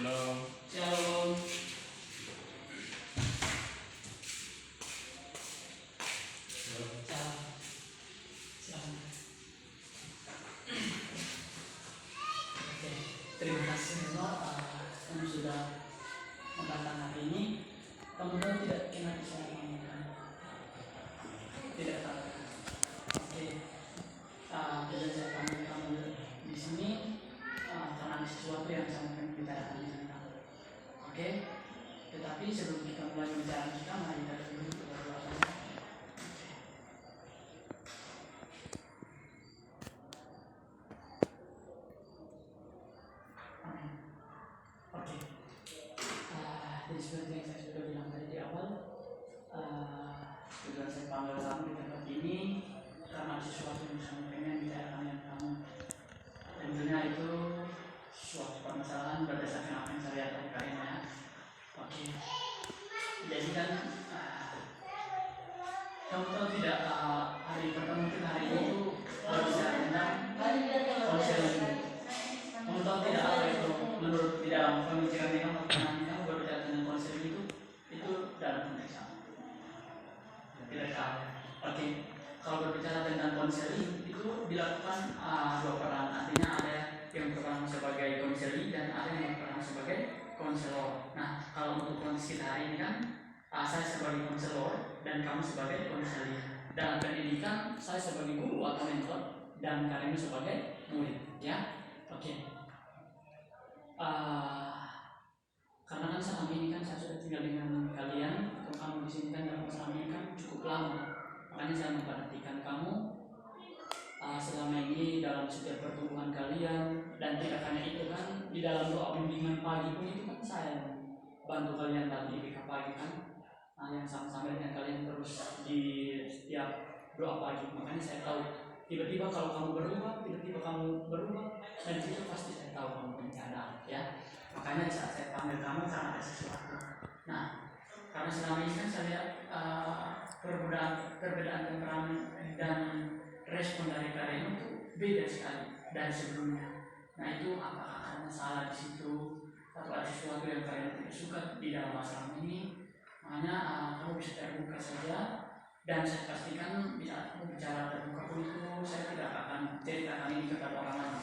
Shalom. Shalom. Oke, terima kasih Nino, kamu sudah datang hari ini. Kamu tahu tidak kenapa saya panggilkan? Tidak tahu. Oke, tidak saya panggil kamu di sini karena ada sesuatu yang saya ingin bicarakan dengan kamu. Oke, tetapi sebelum kita mulai bicara kita, mari kita dulu berdoa. Oke, jadi seperti yang saya sudah bilang tadi di awal, sudah saya panggil kamu di tempat ini karena ada sesuatu yang saya pengen bicarakan dengan kamu. Tentunya itu suatu permasalahan berdasarkan apa yang saya lihat dari kalian ya. Oke, jadi kan kamu tahu tidak, hari pertama kita hari ini itu berbicara tentang konseling. Kamu tahu tidak apa itu menurut di dalam pemikiran kamu kamu berbicara tentang konseling itu dalam konteks apa? Tidak tahu. Oke, kalau berbicara tentang konseling itu dilakukan dua peran, artinya ada yang berperan sebagai konseling dan ada yang berperan sebagai konselor. Nah, kalau untuk kondisi kita hari ini kan saya sebagai konselor dan kamu sebagai konseling. Dalam pendidikan saya sebagai guru atau mentor dan kalian sebagai murid, ya. Oke. Karena kan selama ini kan saya sudah tinggal dengan kalian, atau kamu di sini kan dalam selama ini kan cukup lama. Makanya saya memperhatikan kamu selama ini dalam setiap pertumbuhan kalian, dan tidak hanya itu kan di dalam doa bimbingan pagi pun itu kan saya bantu kalian dalam IPK pagi kan, yang sama-sama dengan kalian terus di setiap doa pagi. Makanya saya tahu tiba-tiba kalau kamu berubah, dan itu pasti saya tahu kamu bencana ya. Makanya saat saya panggil kamu karena ada sesuatu. Nah, karena selama ini kan saya lihat perbedaan temperamen dan respon dari kalian itu beda sekali dari sebelumnya. Nah, itu apakah karena salah di situ atau ada sesuatu yang kalian tidak suka di dalam masalah ini? Makanya kamu bisa terbuka saja, dan saya pastikan bisa kamu bicara terbuka pun itu saya tidak akan ceritakan ini kepada orang lain.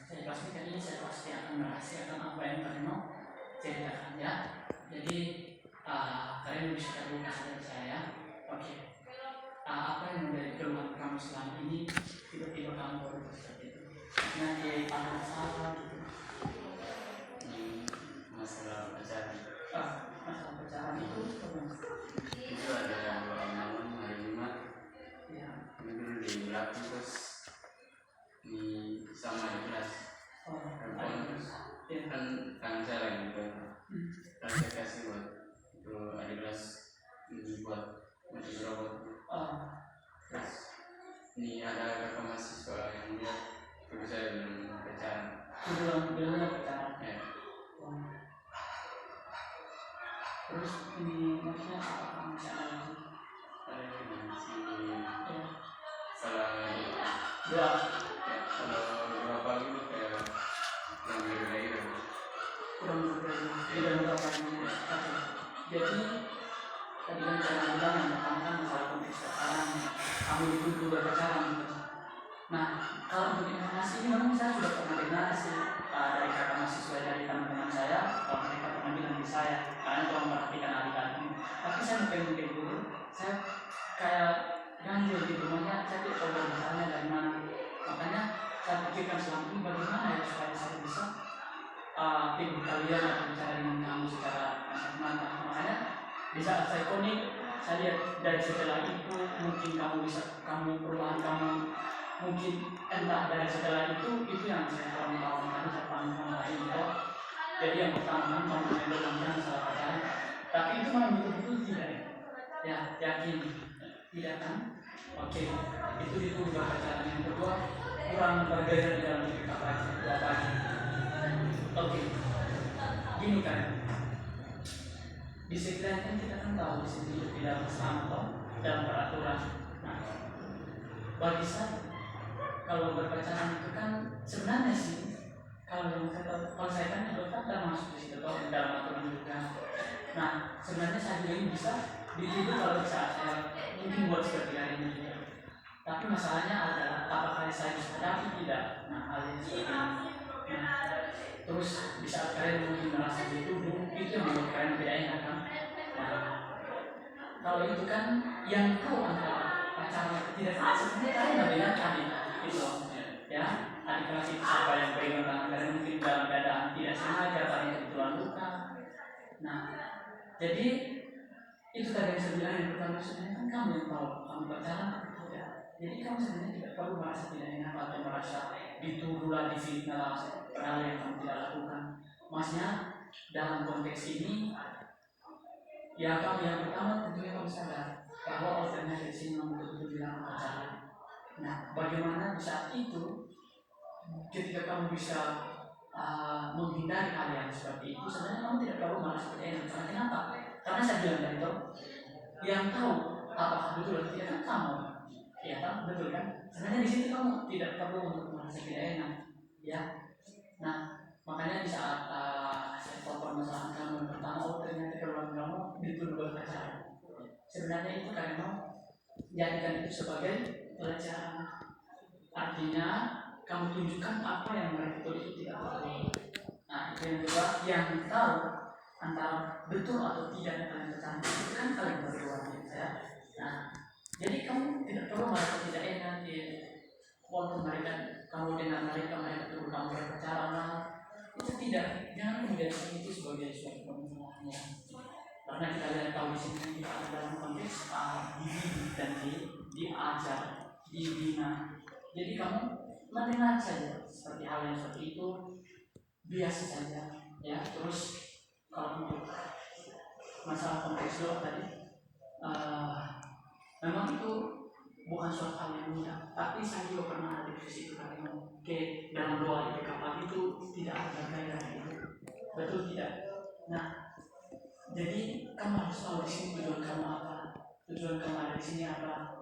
Saya pastikan ini saya pasti akan merahasiakan apa yang kalian mau ceritakan ya. Jadi kalian bisa terbuka saja saya ya. Oke. Apa yang menjadi keluhan kamu selama ini tiba-tiba kamu berubah seperti itu? Nanti ada masalah gitu. Masalah pacaran. Masalah pacaran itu Ada malam hari Jumat. Ya. Itu di belakang terus di sama di kelas. Kan saya lagi kan saya kasih buat itu ada kelas ini buat masih robot. Terus ini ada kakak mahasiswa yang lihat terus saya bilang pacaran. Bilang pacaran. Ya. Terus ini maksudnya apa misalnya? Ada yang sini. Salah Doa. Kalau berapa gitu kayak yang berbeda. Kurang berbeda. Tidak mengatakannya. Jadi tadi kan saya bilang yang pertama kan masalah konteks pacaran. Kamu dituduh berpacaran gitu. Nah, kalau untuk informasi ini memang saya sudah pernah dengar sih dari kakak mahasiswa dari teman-teman saya, kalau mereka pernah bilang di saya, kalian telah memperhatikan adik-adik. Tapi saya mungkin dulu, saya kayak ganjil gitu, makanya saya tidak tahu dasarnya dari mana. Makanya saya pikirkan selama ini bagaimana ya supaya saya bisa tim kalian atau bicara dengan kamu secara mata. Makanya di saat saya konik, saya lihat dari setelah itu mungkin perubahan kamu mungkin entah dari setelah itu yang saya kurang tahu. Makanya saya panggil lain ya. Jadi yang pertama kamu mengambil masalah pacaran, tapi itu memang betul-betul tidak ya, yakin tidak kan? Oke, itu dituduh pacaran. Yang kedua kurang bergaya di dalam diri apa. Oke, gini kan, di sekitar kan kita kan tahu di sini di dalam Islam dalam peraturan. Nah, bagi saya kalau berpacaran itu kan sebenarnya sih kalau saya kan dokter dalam sering bisa dituduh kalau saya mungkin buat seperti hari ini juga. Tapi masalahnya adalah apakah saya bisa hadapi tidak. Nah, hal yang seperti ini. Nah, terus bisa kalian mungkin merasa dituduh, itu yang membuat kalian tidak enak kan. Nah, kalau itu kan yang tahu antara pacarnya tidak sebenarnya kalian nggak bilang tadi gitu ya. Adik kelas itu siapa yang pegang tangan kalian mungkin dalam keadaan tidak sengaja, kalian kebetulan luka. Nah, jadi itu tadi yang saya bilang yang pertama, sebenarnya kan kamu yang tahu kamu pacaran atau tidak. Jadi kamu sebenarnya tidak perlu merasa tidak enak atau merasa dituduh lah, difitnah lah hal yang kamu tidak lakukan. Maksudnya dalam konteks ini ya kamu yang pertama tentunya kamu sadar bahwa alternatif sini memang betul-betul bilang pacaran. Nah, bagaimana di saat itu ketika kamu bisa menghindari hal yang seperti itu, sebenarnya kamu tidak perlu merasa tidak enak. Karena kenapa? Karena saya bilang tadi itu yang tahu apakah betul atau tidak kan kamu, ya kan, betul kan? Sebenarnya di sini kamu tidak perlu untuk merasa tidak enak, ya. Nah, makanya di saat saya telepon masalah kamu yang pertama, oh ternyata keluarga kamu dituduh pacaran. Sebenarnya itu karena jadikan itu sebagai pelajaran. Artinya kamu tunjukkan apa yang mereka tulis itu tidak betul. Nah, itu yang kedua, yang tahu antara betul atau tidak kalian pacaran itu kan kalian berdua ya. Nah, jadi kamu tidak perlu merasa tidak enak di walaupun mereka kamu dengan mereka tuduh kamu berpacaran lah. Itu tidak, jangan menjadikan itu sebagai suatu permasalahan. Karena kita lihat tahu di sini kita ada dalam konteks dididik dan diajar, dibina. Jadi kamu mendengar saja seperti hal yang seperti itu biasa saja, ya. Terus kalau untuk masalah konteks doa tadi, memang itu bukan suatu hal yang mudah. Tapi saya juga pernah ada di situ karena ke dalam doa di kapal itu tidak ada gairah itu, betul tidak? Nah, jadi kamu harus tahu di sini tujuan kamu apa, tujuan kamu ada di sini apa,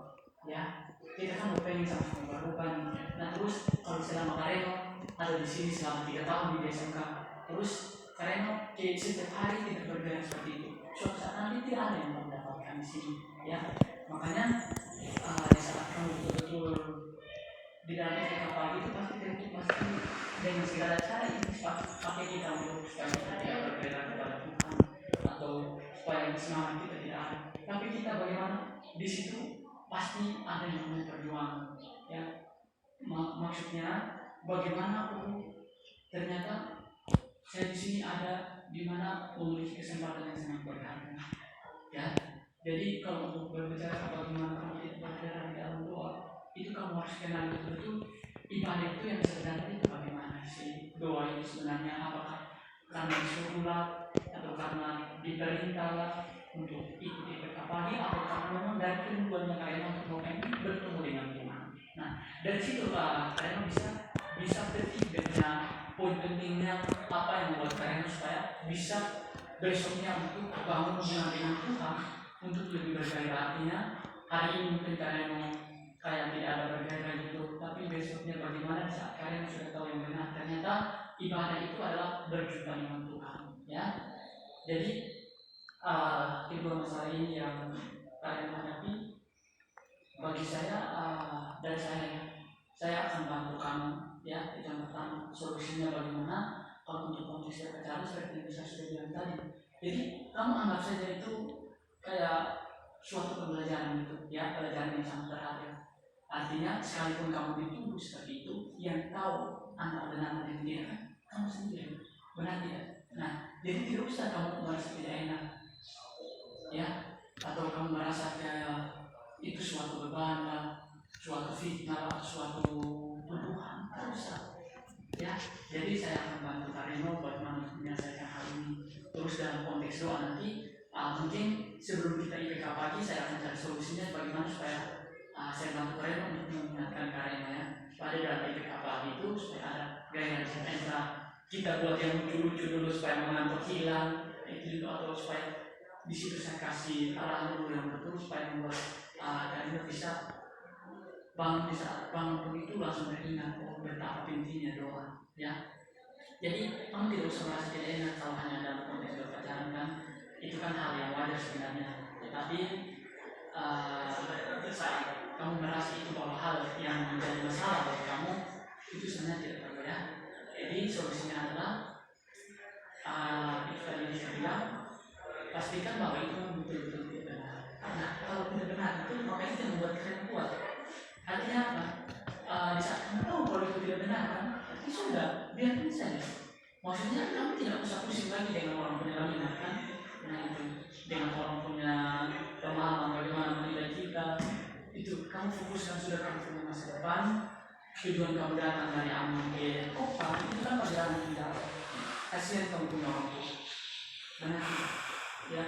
ya. Kita kan pengen sama berubah. Nah, terus kalau selama Kareno ada di sini selama 3 tahun di SMK, terus Kareno setiap hari tidak bergerak seperti itu. Suatu saat nanti tidak ada yang mendapatkan di sini, ya. Makanya di saat kamu betul-betul di dalam kapal itu pasti dengan segala cara itu pakai kita untuk supaya kita tidak bergerak kepada Tuhan atau supaya semangat kita tidak ada. Tapi kita bagaimana di situ pasti ada yang namanya perjuangan, ya. Maksudnya bagaimana ternyata saya di sini ada di mana memiliki kesempatan yang sangat berharga, ya. Jadi kalau untuk berbicara bagaimana kamu tidak bergerak di dalam doa, itu kamu harus kenal betul-betul ibadah itu yang sebenarnya itu bagaimana sih. Doa itu sebenarnya apakah karena disuruh atau karena diperintah untuk ikut pagi atau karena memang dari keduanya kalian untuk mau bertemu dengan Tuhan. Nah, dari situ kalian bisa petik dengan poin pentingnya apa yang membuat kalian supaya bisa besoknya untuk bangun dengan Tuhan untuk lebih bergairah. Artinya hari ini mungkin kalian kayak tidak ada bergairah gitu, tapi besoknya bagaimana saat kalian sudah tahu yang benar ternyata ibadah itu adalah berjumpa dengan Tuhan, ya. Jadi kedua masalah ini yang kalian hadapi bagi saya dari saya akan bantu kamu, ya. Itu yang pertama, solusinya bagaimana kalau untuk kondisi pacaran seperti yang saya sudah bilang tadi. Jadi kamu anggap saja itu kayak suatu pembelajaran itu, ya, pelajaran yang sangat berharga. Artinya sekalipun kamu dituduh seperti itu, yang tahu antara benar dan tidak kamu sendiri, benar tidak? Nah, jadi tidak usah kamu merasa tidak enak, ya, atau kamu merasa kayak itu suatu beban, suatu fitnah, suatu tuduhan, tidak usah, ya. Jadi saya akan bantu Kareno bagaimana menyelesaikan hal ini. Terus dalam konteks doa nanti mungkin sebelum kita IPK pagi saya akan cari solusinya bagaimana supaya saya bantu Kareno untuk mengingatkan Kareno, ya, pada dalam IPK pagi itu supaya ada gaya yang kita buat yang lucu-lucu dulu supaya mengantuk hilang itu juga, atau supaya di situ saya kasih arahan dulu yang betul supaya membuat Kareno bisa bangun, di saat bangun begitu langsung teringat betapa pentingnya doa, ya. Jadi kamu tidak usah merasa tidak enak kalau hanya dalam konteks berpacaran, kan. itu kan hal yang wajar sebenarnya. Tetapi saat kamu merasa itu bahwa hal yang menjadi masalah bagi kamu, itu sebenarnya tidak perlu ya. Jadi solusinya adalah itu tadi saya bilang, pastikan bahwa itu betul-betul tidak benar. Nah, kalau tidak benar itu maka itu yang membuat kalian kuat. Artinya apa? Di saat kamu tahu kalau itu tidak benar kan, itu sudah biarkan saja. Maksudnya kamu tidak usah pusing lagi dengan orang punya laminan kan, dengan orang punya pemahaman bagaimana menilai kita. Itu kamu fokuskan sudah kamu punya masa depan. Tujuan kamu datang dari Amin ke Kopang itu kan perjalanan tidak. Kasihan kamu punya orang tua. Benar ya,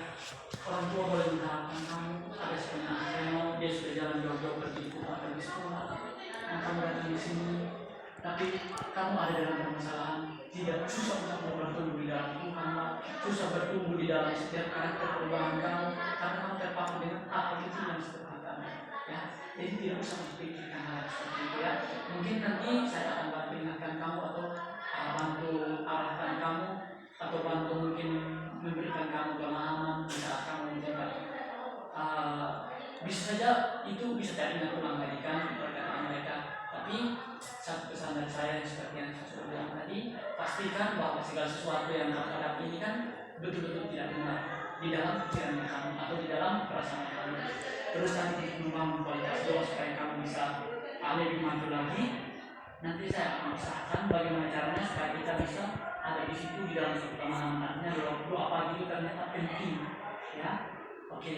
orang tua boleh mengharapkan kamu ada sebenarnya dia sudah jalan jauh-jauh pergi ke kota pergi sekolah, dan kamu datang di sini, tapi kamu ada dalam permasalahan, tidak susah untuk bertumbuh di dalam kamu, susah bertumbuh di dalam setiap karakter perubahan kamu, karena kamu terpaku dengan apa itu yang seperti kamu ya. Jadi tidak usah memikirkan hal seperti itu ya. Mungkin nanti saya akan peringatkan kamu atau bantu arahkan kamu atau bantu mungkin memberikan kamu pemahaman saat kamu menjabat. Bisa saja itu bisa tidak ingat ulang lagi kan perkataan mereka. Tapi satu pesan dari saya seperti yang saya sudah bilang tadi, pastikan bahwa segala sesuatu yang kamu hadapi ini kan betul-betul tidak benar di dalam pikiran kamu atau di dalam perasaan kamu. Terus nanti membangun kualitas doa supaya kamu bisa lebih maju lagi. Nanti saya akan usahakan bagaimana caranya supaya kita bisa ada di situ di dalam suatu pemahaman. Artinya doa pagi itu ternyata penting ya. Oke.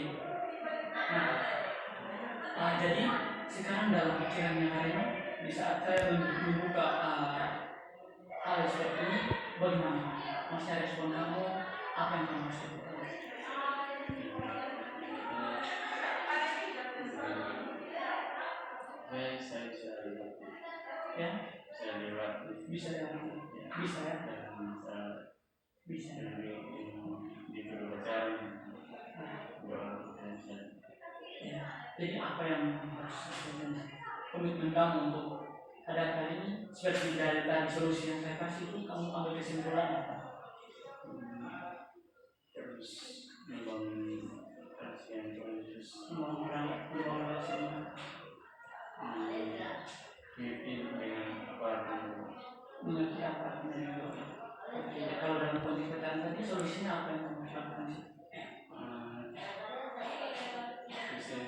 Nah, jadi sekarang dalam pikiran yang hari ini di saat saya membuka hal seperti ini, bagaimana? Masih respon kamu apa yang kamu maksud? Saya bisa lihat Ya? Bisa lihat Bisa ya? Bisa di kedua pacaran ya. Jadi apa yang harus komitmen kamu untuk ada kali ini seperti dari tadi solusi yang saya kasih itu kamu ambil kesimpulan apa? Terus membangun relasi yang terus Membangun relasi dengan apa mengerti apa artinya. Oke, kalau dalam kondisi tadi solusinya apa yang kamu lakukan sih? Saya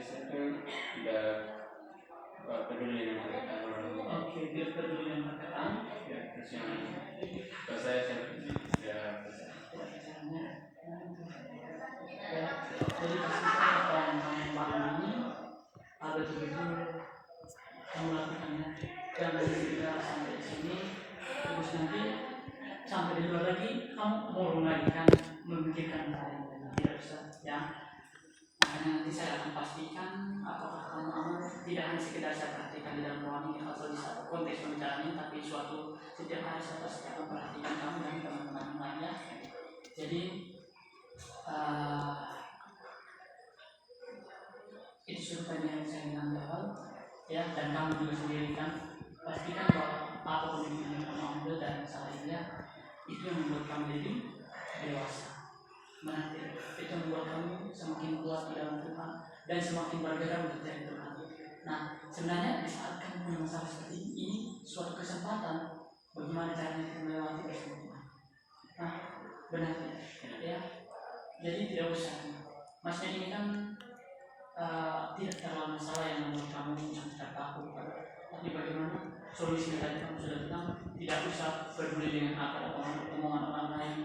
tidak peduli dengan perkataan orang. Oke, dia peduli dengan perkataan. Ya, terus yang saya tidak percayaannya. Ya, jadi pastikan apa yang kamu bangun ini ada betul-betul kamu lakukannya. Jangan kita sampai di sini terus nanti sampai di luar lagi kamu murung lagi kan memikirkan hal yang tidak bisa ya. Makanya nanti saya akan pastikan apakah kamu aman, tidak hanya sekedar saya perhatikan di dalam ruangan ini atau di satu konteks pembicaraan ini, tapi suatu setiap hari saya pasti akan perhatikan kamu dan teman-teman lainnya. Jadi itu survei yang saya bilang di awal ya, dan kamu juga sendiri kan pastikan bahwa apa pemikiran yang kamu ambil dari masalah ini itu yang membuat kamu jadi dewasa. Nanti itu membuat kamu semakin kuat di dalam Tuhan dan semakin bergerak untuk cari Tuhan. Nah, sebenarnya di saat kamu punya masalah seperti ini suatu kesempatan bagaimana caranya kita melewati bersama Tuhan. Nah, benar ya. Jadi tidak usah. Maksudnya ini kan tidak terlalu masalah yang membuat kamu tertakut. Tapi bagaimana solusinya tadi kamu sudah bilang, tidak usah peduli dengan apa omongan orang lain.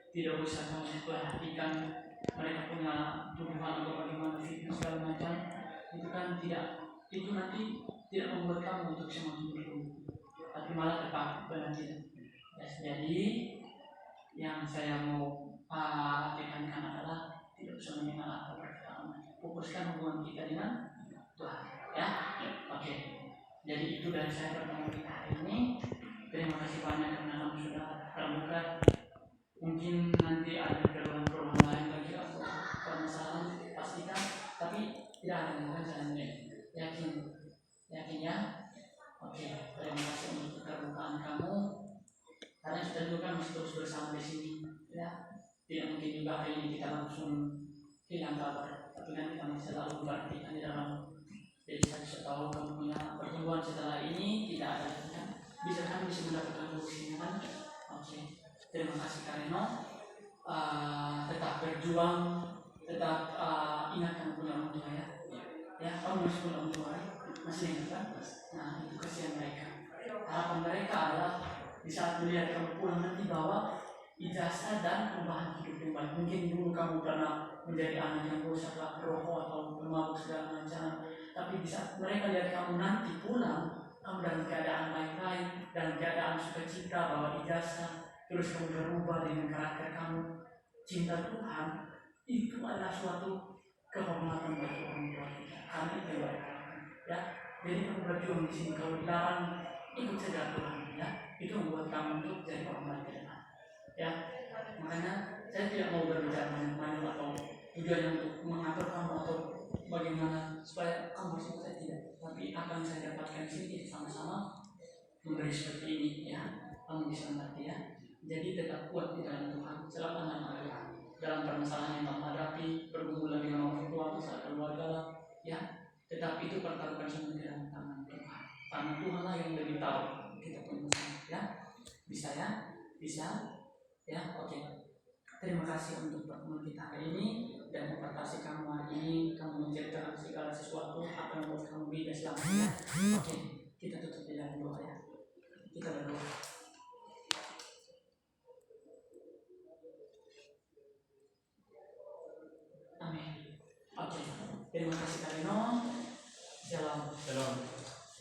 Tidak usah kamu perhatikan mereka punya tuduhan atau bagaimana fitnah segala macam. Itu kan tidak, itu nanti tidak membuat kamu untuk semakin bertumbuh, tapi malah terpaku. Benar tidak? Jadi yang saya mau tekankan adalah tidak usah menyalahkan mereka. Fokuskan hubungan kita dengan Tuhan ya. Oke. Jadi itu dari saya pertemuan kita hari ini. Terima kasih banyak karena kamu sudah terbuka. Mungkin nanti ada keluhan-keluhan lain lagi atau permasalahan pastikan, tapi tidak ada yang jalannya. Yakin ya. Oke, terima kasih untuk keterbukaan kamu. Karena kita juga kan masih terus bersama di sini ya. Tidak mungkin juga hari ini kita langsung hilang kabar, tapi kan kita masih selalu memperhatikan di dalam. Jadi saya bisa tahu kamu punya pertumbuhan setelah ini tidak ada kan? Bisa kan bisa mendapatkan solusinya kan? Oke. Terima kasih Kareno. Tetap berjuang, tetap ingat kamu punya orang tua ya. Ya, kamu masih punya orang tua ya? Masih ingat kan? Nah, itu kasihan mereka. Harapan mereka adalah di saat melihat kamu pulang nanti bawa ijazah dan perubahan hidup yang baik. Mungkin dulu kamu pernah menjadi anak yang bosan rokok atau bermabuk segala macam, tapi di saat mereka lihat kamu nanti pulang, kamu dalam keadaan baik-baik, dalam keadaan sukacita, bawa ijazah, terus kamu berubah dengan karakter kamu, cinta Tuhan, itu adalah suatu kehormatan bagi orang tua kita. Karena itu yang mereka lakukan, ya. Jadi kamu berjuang di sini, kalau dilarang ikut saja Tuhan, ya. Itu membuat kamu untuk jadi orang baik ke depan, ya. Makanya saya tidak mau berbicara banyak atau tujuannya untuk mengatur kamu atau bagaimana supaya kamu harus ikut, saya tidak. Tapi apa yang saya dapatkan di sini sama-sama memberi seperti ini, ya. Kamu bisa mengerti, ya. Jadi tetap kuat di dalam Tuhan, selalu aman Tuhan. Dalam permasalahan yang kamu hadapi, pergumulan dengan orang tua, masalah keluarga, ya. Tetap itu pertaruhkan semua di dalam tangan Tuhan. Karena Tuhanlah yang lebih tahu kita punya masalah, ya. Bisa ya, bisa, ya. Oke. Terima kasih untuk pertemuan kita hari ini dan invitasi kamu hari ini. Kamu menceritakan segala sesuatu apa yang membuat kamu beda selama ini. Oke, kita tutup di dalam doa ya. Kita berdoa.